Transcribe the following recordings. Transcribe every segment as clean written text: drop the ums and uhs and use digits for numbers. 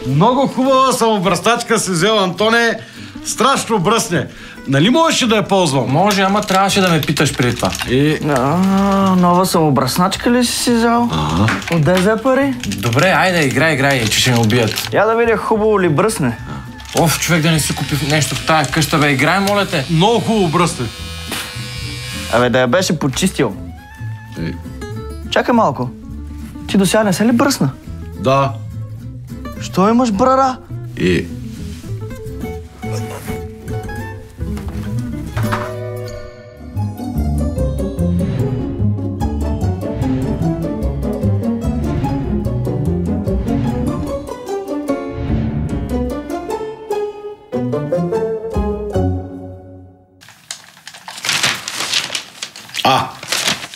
Много хубава самобръстачка си взел, Антоне. Страшно бръсне. Нали можеше да я ползвам? Може, ама трябваше да ме питаш преди това. Нова самобръсначка ли си взел? Отде взе пари? Добре, айде, играй, че ще ме убият. Я да видя хубаво ли бръсне. Оф, човек да не си купи нещо в тая къща, бе, играй, моля те. Много хубаво бръсне. Абе, да я беше почистил. Чакай малко. Ти досега не се ли бръсна? Да. Що имаш брара?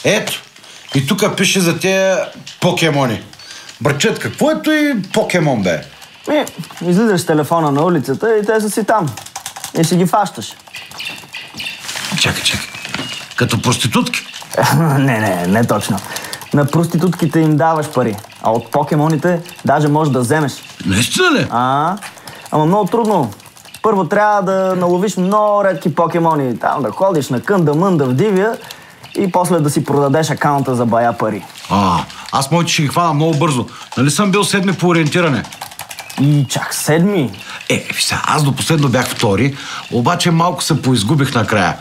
Ето. И тук пише за тези покемони. Брачет, какво ето и покемон, бе? Излизаш с телефона на улицата и те са си там. И си ги фащаш. Чакай. Като проститутки? Не точно. На проститутките им даваш пари, а от покемоните даже можеш да вземеш. Наистина ли? Ама много трудно. Първо трябва да наловиш много редки покемони. Там да ходиш на кънда-мънда в дивия и после да си продадеш акаунта за бая пари. Аз моите ще ги хвана много бързо. Нали съм бил 7 по ориентиране? И чак 7? Аз до последно бях 2, обаче малко се поизгубих накрая.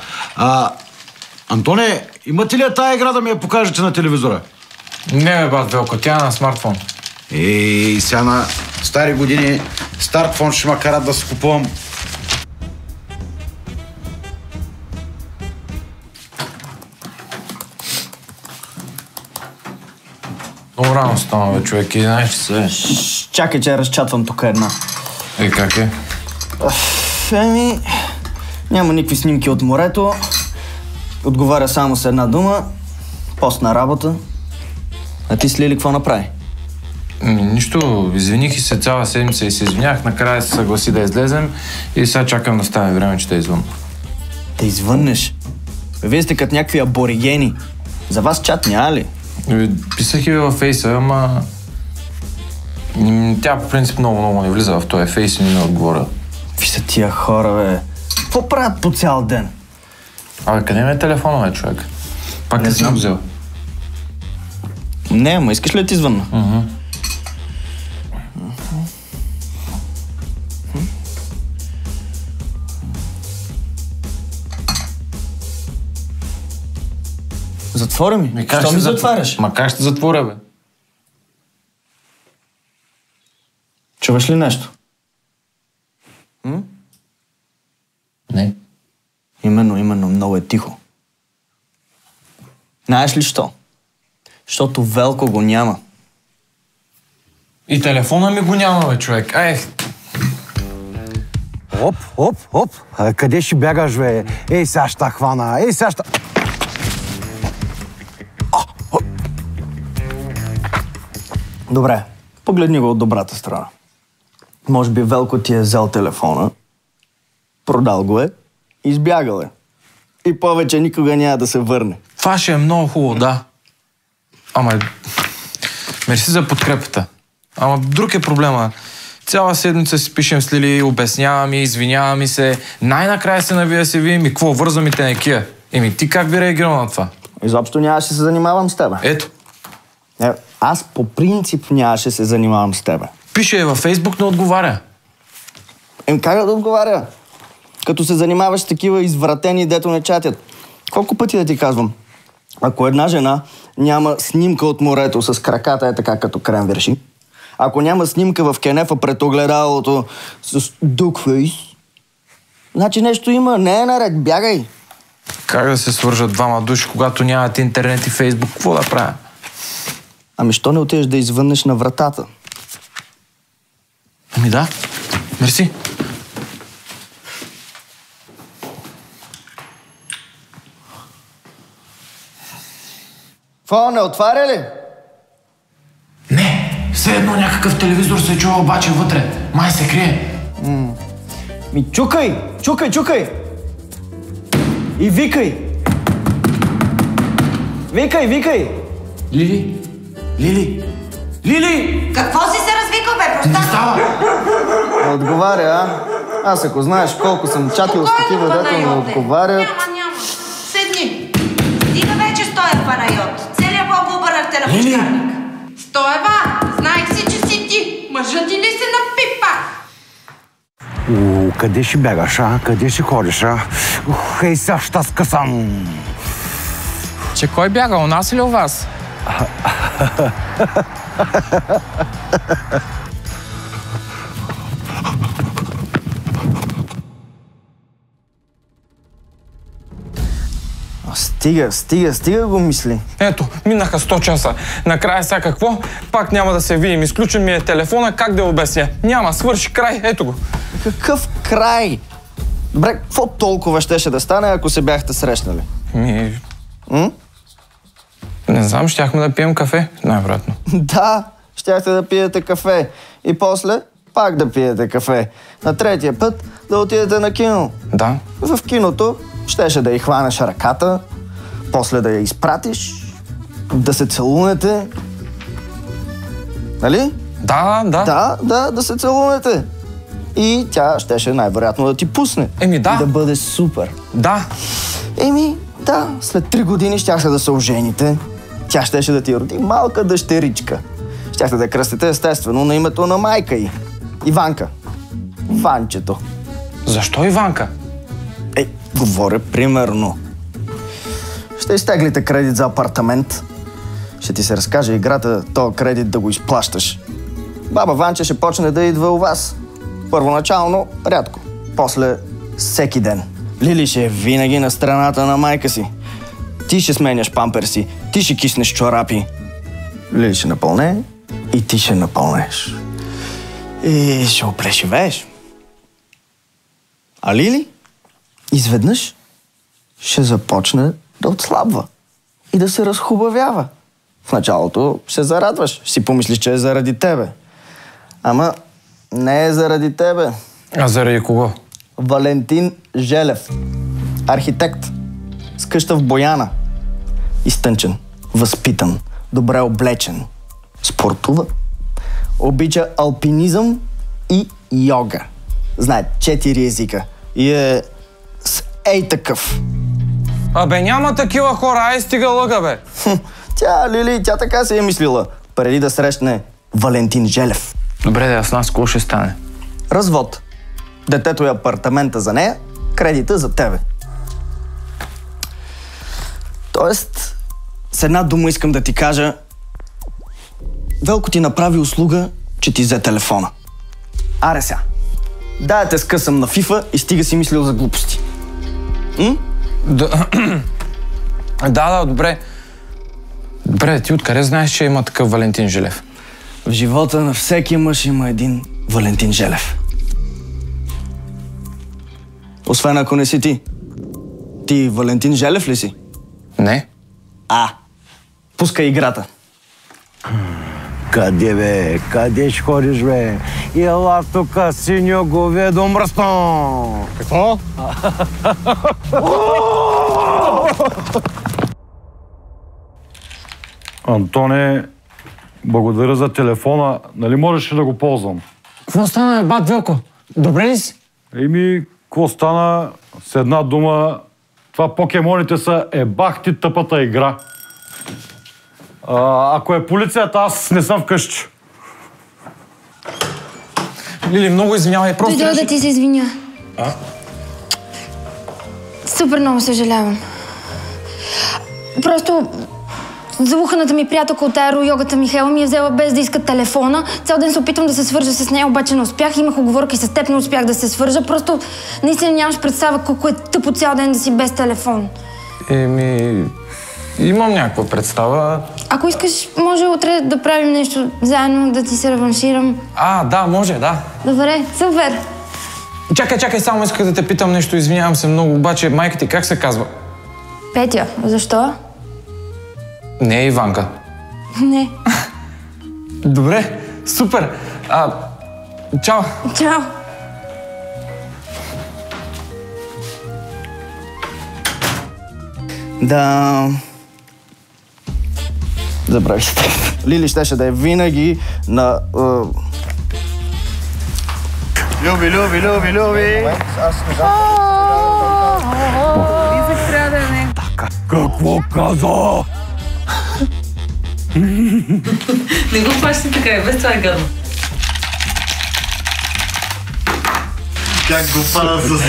Антоне, имате ли тая игра да ми я покажете на телевизора? Не, бе, бат Велко, тя е на смартфон. Сега на стари години смартфон ще ме карат да си купувам. Много рано стана, бе, човек, 11 часа. Чакай, че разчатвам тук една. Как е? Няма никакви снимки от морето. Отговаря само с една дума. Пост на работа. А ти с Лили какво направи? Нищо. Извиних и се цяла седмица и се извинях. Накрая се съгласи да излезем и сега чакам да стане време, че да извън. Да извъннеш? Вие сте като някакви аборигени. За вас чат няма ли? Писах и във фейса, ама... Тя по принцип много не влиза в този фейс и не ми отговоря. Какви са тия хора, бе? Какво правят по цял ден? Къде ми е телефона, бе, човек? Пак не си го взел. Не, ама искаш ли да ти извънна? Затвори ми. Що ми затваряш? Как ще затворя, бе? Чуваш ли нещо? Не. Именно, много е тихо. Знаеш ли що? Защото Велко го няма. И телефона ми го няма, бе, човек. Оп. Къде ще бягаш, бе? Сега ще хвана. Добре, погледни го от добрата страна. Може би Велко ти е взел телефона, продал го е, избягал е. И повече никога няма да се върне. Това ще е много хубаво, да. Ама, мерси за подкрепата. Ама друг е проблема. Цяла седмица си пишем с Лили, обяснявам и извинявам се. Най-накрая се навия се видим и какво, вързвам и тенекия. Ти как би реагирал на това? Изобщо нямаше да се занимавам с тебе. Ето. Аз по принцип нямаше да се занимавам с тебе. Пише във Фейсбук, не отговаря. Как да отговаря? Като се занимаваш с такива извратени, дето не чатят. Колко пъти да ти казвам? Ако една жена няма снимка от морето с краката е така като кренверши, ако няма снимка в кенефа пред огледалото с дукфейс, значи нещо има, не е наред, бягай. Как да се свържат двама души, когато нямат интернет и Фейсбук? Какво да правя? Що не отидеш да извъннеш на вратата? Да, мерси. Какво, не отваря ли? Не, все едно някакъв телевизор се чува обаче вътре. Май се крие. Чукай! И викай! Викай! Лили! Какво си се развикал, бе? Не става! Не отговаря, а? Аз ако знаеш колко съм чатил с такива, дето не отговарят... Няма. Седни. Стига вече Стоев Панайот. Целият Бог го обърнахте на почкарник. Стоева, знаех си, че си ти. Мъжът ти ли се напипа? Къде ще бягаш, а? Къде ще ходиш, а? Хей, сега ще скъсам. Че кой бяга, у нас или у вас? Стига го мисли. Ето, минаха 100 часа. Накрая сега какво? Пак няма да се видим. Изключен ми е телефона, как да обясня? Няма, свърши край, ето го. Какъв край? Добре, какво толкова щеше да стане, ако се бяхте срещнали? Не знам, щяхме да пием кафе, най-вероятно. Да, щяхте да пиете кафе. И после пак да пиете кафе. На третия път да отидете на кино. Да. В киното щеше да й хванеш ръката, после да я изпратиш, да се целунете. Нали? Да. Да се целунете. И тя щеше най-вероятно да ти пусне. Еми да. И да бъде супер. Да. Да, след 3 години щяхте да се ожените. Тя щеше да ти роди малка дъщеричка. Щяхте да кръстите естествено на името на майка й. Иванка. Ванчето. Защо Иванка? Говоря примерно. Ще изтеглите кредит за апартамент. Ще ти се разкаже играта, този кредит да го изплащаш. Баба Ванча ще почне да идва у вас. Първоначално рядко, после всеки ден. Лили ще е винаги на страната на майка си. Ти ще сменяш памперси, ти ще киснеш чорапи. Лили ще напълне и ти ще напълнеш. И ще опреживееш. А Лили изведнъж ще започне да отслабва и да се разхубавява. В началото ще зарадваш, ще си помислиш, че е заради тебе. Ама не е заради тебе. А заради кого? Валентин Желев. Архитект. С къща в Бояна. Изтънчен, възпитан, добре облечен. Спортува. Обича алпинизъм и йога. Знае 4 езика. И е с такъв. Абе, няма такива хора, ай стига лъга, бе. Лили, тя така се е мислила, преди да срещне Валентин Желев. Добре, да, с нас какво ще стане? Развод. Детето е апартамента за нея, кредита за тебе. Тоест, с една дума искам да ти кажа, Велко ти направи услуга, че ти взе телефона. Аре сега. Да, те скъсам на FIFA и стига си мислил за глупости. Да, добре. Добре, ти откъде знаеш, че има такъв Валентин Желев? В живота на всеки мъж има един Валентин Желев. Освен ако не си ти. Ти Валентин Желев ли си? Не. Пускай играта. Къде, бе? Къде ще ходиш, бе? Ела тук, синьо говедо мръсно! Какво? Антоне, благодаря за телефона. Нали можеше да го ползвам? Какво стана, бат Велко? Добре ли си? Какво стана? С една дума, това покемоните са бах ти тъпата игра. Ако е полицията, аз не съм вкъщи. Лили, много извинявай, просто... Дойдох да ти се извиня. Супер много съжалявам. Просто залуханата ми приятелка от аеройогата Михайла ми е взела без да иска телефона. Цял ден се опитвам да се свържа с нея, обаче не успях. Имах уговорка и с теб не успях да се свържа. Просто наистина нямаш представа колко е тъпо цял ден да си без телефон. Имам някаква представа. Ако искаш, може утре да правим нещо заедно, да ти се реванширам. Да, може, да. Добре, супер! Чакай, само исках да те питам нещо, извинявам се много, обаче майка ти как се казва? Петя, защо? Не е Иванка. Не. Добре, супер. Чао. Чао. Да... Забравих се. Лили щеше да е винаги на... Люби, люби, люби, люби. Какво каза? Не го плащи така, без това е гадно. Как го пада с...